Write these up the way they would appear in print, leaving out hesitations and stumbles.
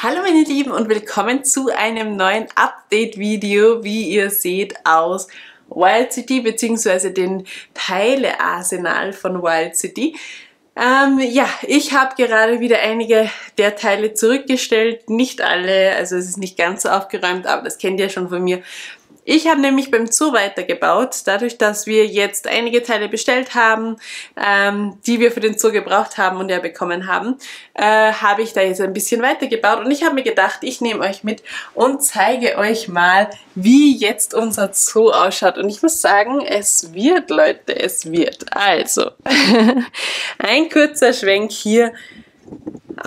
Hallo meine Lieben und willkommen zu einem neuen Update-Video, wie ihr seht, aus Wild City bzw. den Teilearsenal von Wild City. Ja, ich habe gerade wieder einige der Teile zurückgestellt, nicht alle, also es ist nicht ganz so aufgeräumt, aber das kennt ihr schon von mir. Ich habe nämlich beim Zoo weitergebaut, dadurch, dass wir jetzt einige Teile bestellt haben, die wir für den Zoo gebraucht haben und ja bekommen haben, habe ich da jetzt ein bisschen weitergebaut und ich habe mir gedacht, ich nehme euch mit und zeige euch mal, wie jetzt unser Zoo ausschaut. Und ich muss sagen, es wird, Leute, es wird. Also, ein kurzer Schwenk hier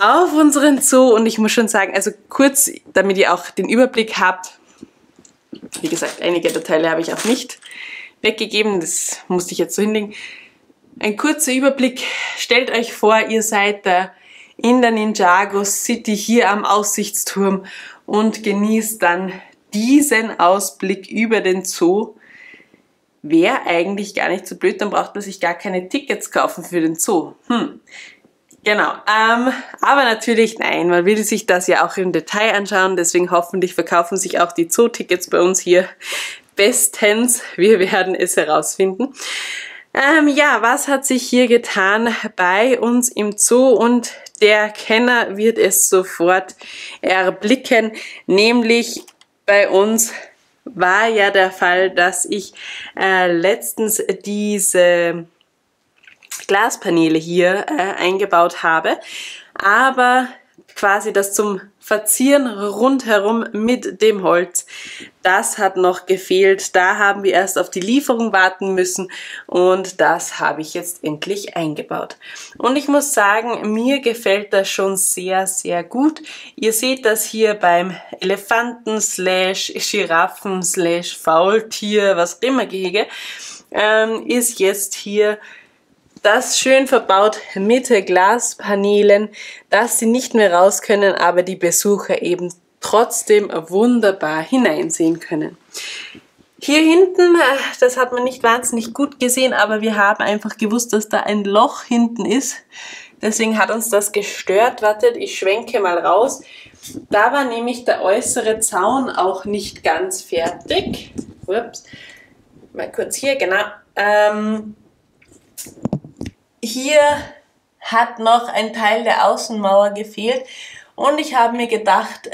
auf unseren Zoo und ich muss schon sagen, also kurz, damit ihr auch den Überblick habt. Wie gesagt, einige der Teile habe ich auch nicht weggegeben, das musste ich jetzt so hinlegen. Ein kurzer Überblick, stellt euch vor, ihr seid da in der Ninjago City hier am Aussichtsturm und genießt dann diesen Ausblick über den Zoo. Wäre eigentlich gar nicht so blöd, dann braucht man sich gar keine Tickets kaufen für den Zoo. Genau, aber natürlich nein, man will sich das ja auch im Detail anschauen, deswegen hoffentlich verkaufen sich auch die Zoo-Tickets bei uns hier bestens. Wir werden es herausfinden. Ja, was hat sich hier getan bei uns im Zoo und der Kenner wird es sofort erblicken, nämlich bei uns war ja der Fall, dass ich letztens diese Glaspaneele hier eingebaut habe, aber quasi das zum Verzieren rundherum mit dem Holz, das hat noch gefehlt. Da haben wir erst auf die Lieferung warten müssen und das habe ich jetzt endlich eingebaut. Und ich muss sagen, mir gefällt das schon sehr, sehr gut. Ihr seht das hier beim Elefanten Giraffen Faultier, was auch immer Gehege, ist jetzt hier das schön verbaut mit Glaspaneelen, dass sie nicht mehr raus können, aber die Besucher eben trotzdem wunderbar hineinsehen können. Hier hinten, das hat man nicht wahnsinnig gut gesehen, aber wir haben einfach gewusst, dass da ein Loch hinten ist. Deswegen hat uns das gestört. Wartet, ich schwenke mal raus. Da war nämlich der äußere Zaun auch nicht ganz fertig. Ups. Mal kurz hier, genau. Hier hat noch ein Teil der Außenmauer gefehlt und ich habe mir gedacht,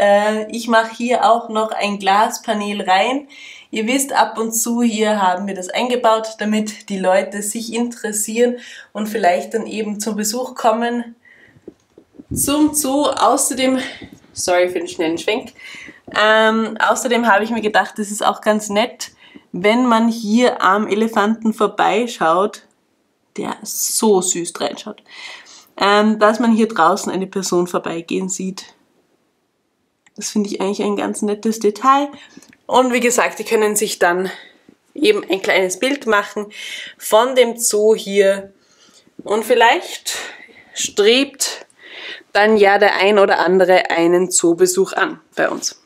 ich mache hier auch noch ein Glaspanel rein. Ihr wisst, ab und zu hier haben wir das eingebaut, damit die Leute sich interessieren und vielleicht dann eben zum Besuch kommen zum Zoo. Außerdem, sorry für den schnellen Schwenk, außerdem habe ich mir gedacht, das ist auch ganz nett, wenn man hier am Elefanten vorbeischaut, der so süß reinschaut, dass man hier draußen eine Person vorbeigehen sieht. Das finde ich eigentlich ein ganz nettes Detail. Und wie gesagt, die können sich dann eben ein kleines Bild machen von dem Zoo hier. Und vielleicht strebt dann ja der ein oder andere einen Zoobesuch an bei uns.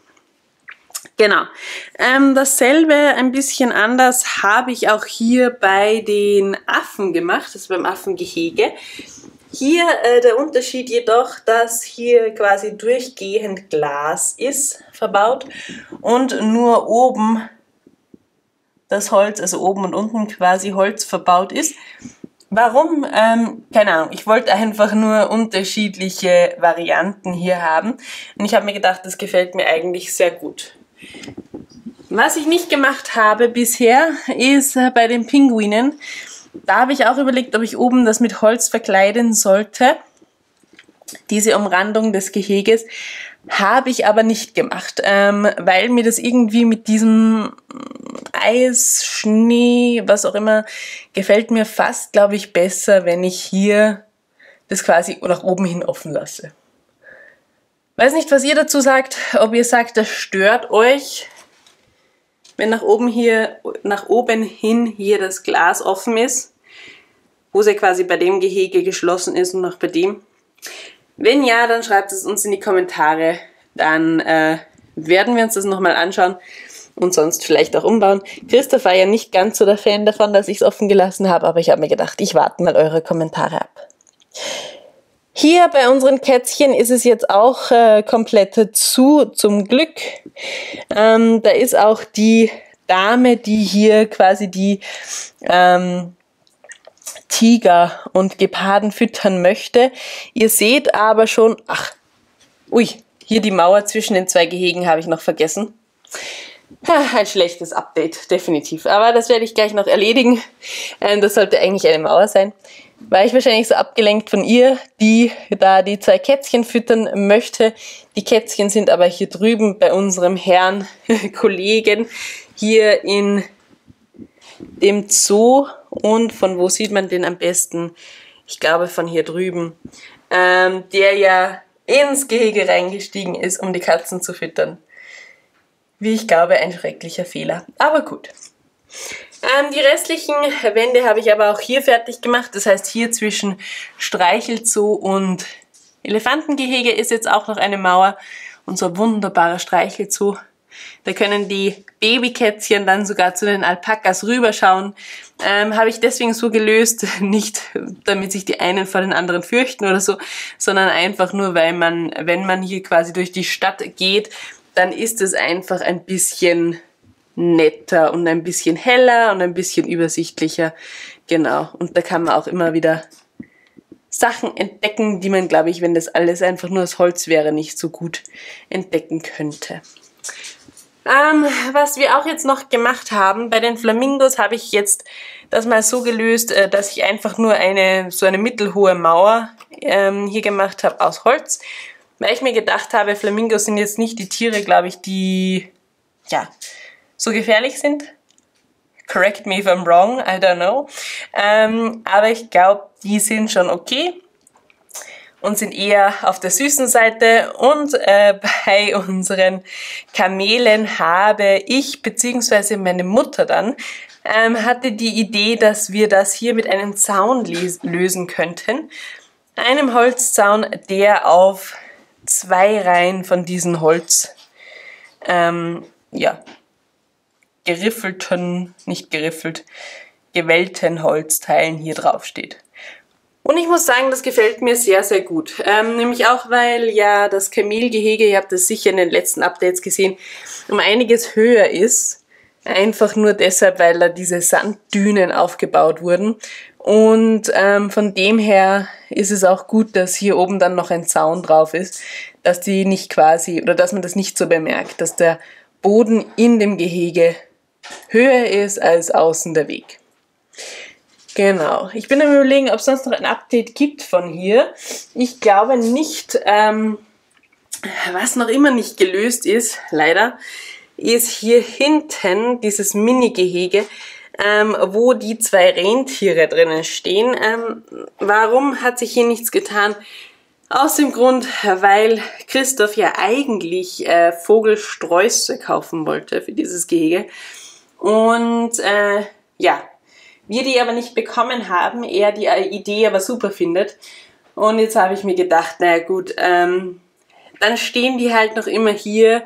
Genau, dasselbe ein bisschen anders habe ich auch hier bei den Affen gemacht, also beim Affengehege. Hier der Unterschied jedoch, dass hier quasi durchgehend Glas ist verbaut und nur oben das Holz, also oben und unten quasi Holz verbaut ist. Warum? Keine Ahnung, ich wollte einfach nur unterschiedliche Varianten hier haben und ich habe mir gedacht, das gefällt mir eigentlich sehr gut. Was ich nicht gemacht habe bisher, ist bei den Pinguinen. Da habe ich auch überlegt, ob ich oben das mit Holz verkleiden sollte. Diese Umrandung des Geheges habe ich aber nicht gemacht, weil mir das irgendwie mit diesem Eis, Schnee, was auch immer, gefällt mir fast, glaube ich, besser, wenn ich hier das quasi nach oben hin offen lasse. Weiß nicht, was ihr dazu sagt, ob ihr sagt, das stört euch, wenn nach oben hin hier das Glas offen ist, wo sie quasi bei dem Gehege geschlossen ist und auch bei dem. Wenn ja, dann schreibt es uns in die Kommentare, dann werden wir uns das nochmal anschauen und sonst vielleicht auch umbauen. Christoph war ja nicht ganz so der Fan davon, dass ich es offen gelassen habe, aber ich habe mir gedacht, ich warte mal eure Kommentare ab. Hier bei unseren Kätzchen ist es jetzt auch komplett zu, zum Glück. Da ist auch die Dame, die hier quasi die Tiger und Geparden füttern möchte. Ihr seht aber schon, hier die Mauer zwischen den zwei Gehegen habe ich noch vergessen. Ein schlechtes Update, definitiv. Aber das werde ich gleich noch erledigen. Das sollte eigentlich eine Mauer sein. War ich wahrscheinlich so abgelenkt von ihr, die da die zwei Kätzchen füttern möchte. Die Kätzchen sind aber hier drüben bei unserem Herrn Kollegen hier in dem Zoo. Und von wo sieht man den am besten? Ich glaube von hier drüben. Der ja ins Gehege reingestiegen ist, um die Katzen zu füttern. Wie ich glaube, ein schrecklicher Fehler. Aber gut. Die restlichen Wände habe ich aber auch hier fertig gemacht. Das heißt, hier zwischen Streichelzoo und Elefantengehege ist jetzt auch noch eine Mauer. Unser wunderbarer Streichelzoo. Da können die Babykätzchen dann sogar zu den Alpakas rüberschauen. Habe ich deswegen so gelöst, nicht damit sich die einen vor den anderen fürchten oder so, sondern einfach nur, weil man, wenn man hier quasi durch die Stadt geht, dann ist es einfach ein bisschen netter und ein bisschen heller und ein bisschen übersichtlicher. Genau, und da kann man auch immer wieder Sachen entdecken, die man, glaube ich, wenn das alles einfach nur aus Holz wäre, nicht so gut entdecken könnte. Was wir auch jetzt noch gemacht haben, bei den Flamingos habe ich jetzt das mal so gelöst, dass ich einfach nur so eine mittelhohe Mauer hier gemacht habe aus Holz. Weil ich mir gedacht habe, Flamingos sind jetzt nicht die Tiere, glaube ich, die ja so gefährlich sind. Correct me if I'm wrong, I don't know. Aber ich glaube, die sind schon okay und sind eher auf der süßen Seite. Und bei unseren Kamelen habe ich, beziehungsweise meine Mutter dann, hatte die Idee, dass wir das hier mit einem Zaun lösen könnten. Einem Holzzaun, der auf 2 Reihen von diesen gewellten Holzteilen hier drauf steht. Und ich muss sagen, das gefällt mir sehr, sehr gut. Nämlich auch, weil ja das Kamelgehege, ihr habt das sicher in den letzten Updates gesehen, um einiges höher ist. Einfach nur deshalb, weil da diese Sanddünen aufgebaut wurden. Und von dem her ist es auch gut, dass hier oben dann noch ein Zaun drauf ist, dass die nicht quasi, oder dass man das nicht so bemerkt, dass der Boden in dem Gehege höher ist als außen der Weg. Genau. Ich bin am Überlegen, ob es sonst noch ein Update gibt von hier. Ich glaube nicht. Was noch immer nicht gelöst ist, leider, ist hier hinten dieses Mini-Gehege, wo die 2 Rentiere drinnen stehen. Warum hat sich hier nichts getan? Aus dem Grund, weil Christoph ja eigentlich Vogelsträuße kaufen wollte für dieses Gehege. Und wir die aber nicht bekommen haben, er die Idee aber super findet. Und jetzt habe ich mir gedacht, naja gut, dann stehen die halt noch immer hier.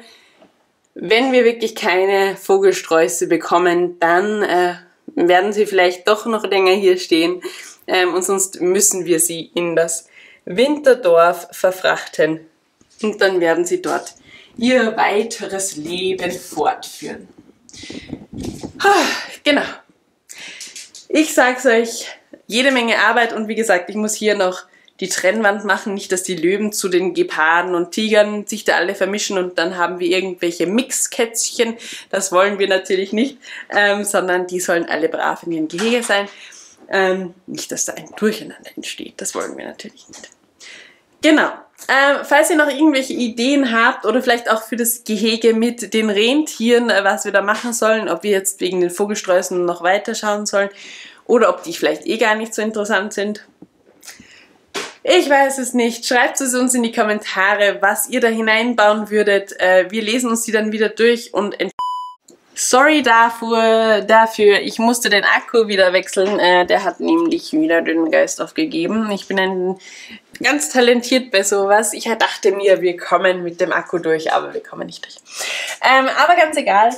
Wenn wir wirklich keine Vogelsträuße bekommen, dann werden sie vielleicht doch noch länger hier stehen. Und sonst müssen wir sie in das Winterdorf verfrachten. Und dann werden sie dort ihr weiteres Leben fortführen. Genau. Ich sag's euch, jede Menge Arbeit und wie gesagt, ich muss hier noch die Trennwand machen, nicht, dass die Löwen zu den Geparden und Tigern sich da alle vermischen und dann haben wir irgendwelche Mixkätzchen. Das wollen wir natürlich nicht, sondern die sollen alle brav in ihrem Gehege sein. Nicht, dass da ein Durcheinander entsteht, das wollen wir natürlich nicht. Genau. Falls ihr noch irgendwelche Ideen habt oder vielleicht auch für das Gehege mit den Rentieren, was wir da machen sollen, ob wir jetzt wegen den Vogelsträußen noch weiter schauen sollen oder ob die vielleicht eh gar nicht so interessant sind. Ich weiß es nicht. Schreibt es uns in die Kommentare, was ihr da hineinbauen würdet. Wir lesen uns die dann wieder durch und sorry dafür, ich musste den Akku wieder wechseln. Der hat nämlich wieder den Geist aufgegeben. Ich bin ganz talentiert bei sowas. Ich dachte mir, wir kommen mit dem Akku durch, aber wir kommen nicht durch. Aber ganz egal.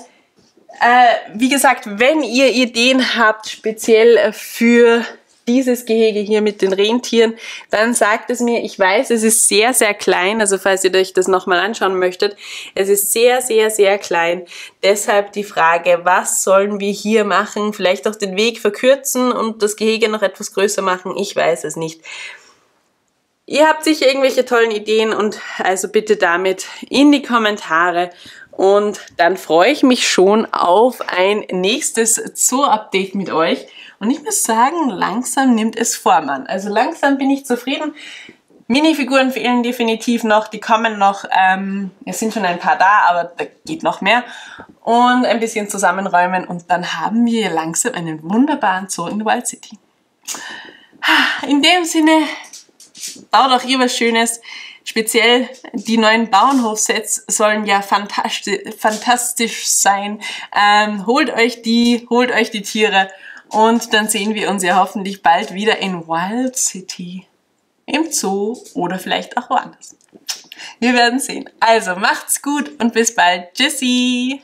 Wie gesagt, wenn ihr Ideen habt, speziell für dieses Gehege hier mit den Rentieren, dann sagt es mir, ich weiß, es ist sehr, sehr klein, also falls ihr euch das nochmal anschauen möchtet, es ist sehr, sehr, sehr klein. Deshalb die Frage, was sollen wir hier machen? Vielleicht auch den Weg verkürzen und das Gehege noch etwas größer machen? Ich weiß es nicht. Ihr habt sicher irgendwelche tollen Ideen und also bitte damit in die Kommentare. Und dann freue ich mich schon auf ein nächstes Zoo-Update mit euch. Und ich muss sagen, langsam nimmt es Form an. Also langsam bin ich zufrieden. Minifiguren fehlen definitiv noch, die kommen noch. Es sind schon ein paar da, aber da geht noch mehr. Und ein bisschen zusammenräumen und dann haben wir langsam einen wunderbaren Zoo in Wild City. In dem Sinne, baut auch ihr was Schönes. Speziell die neuen Bauernhof-Sets sollen ja fantastisch sein. Holt euch die Tiere und dann sehen wir uns ja hoffentlich bald wieder in Wild City, im Zoo oder vielleicht auch woanders. Wir werden sehen. Also macht's gut und bis bald. Tschüssi!